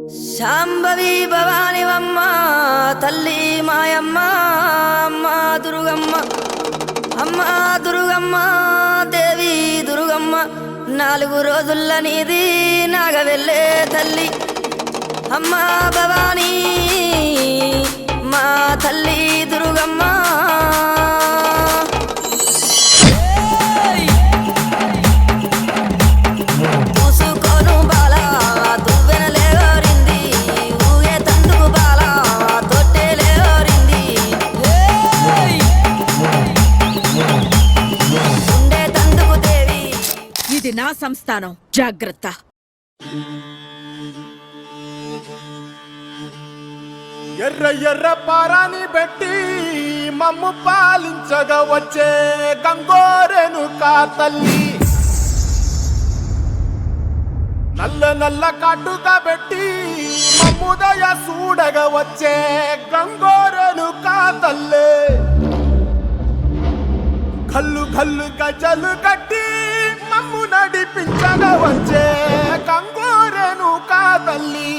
శాంభవి భవానివమ్మ తల్లి మాయమ్మ అమ్మ దుర్గమ్మ అమ్మ దుర్గమ్మ దేవి దుర్గమ్మ 4 రోజుల నీది నాగవెల్లే తల్లి అమ్మ భవానీ మా తల్లి దుర్గమ్మ ఇది నా సంస్థానం జాగ్రత్త. ఎర్ర ఎర్ర పారాని పెట్టి మమ్ము పాలించగా వచ్చే గంగోరెను కా తల్లి నల్ల నల్ల కాటుగా పెట్టి మమ్ముదయ చూడగా వచ్చే గంగోరెను కా తల్లి కల్లు కల్లు గజలు కట్టి మమ్ము నడిపించగా వచ్చే గంగోరెను కా తల్లి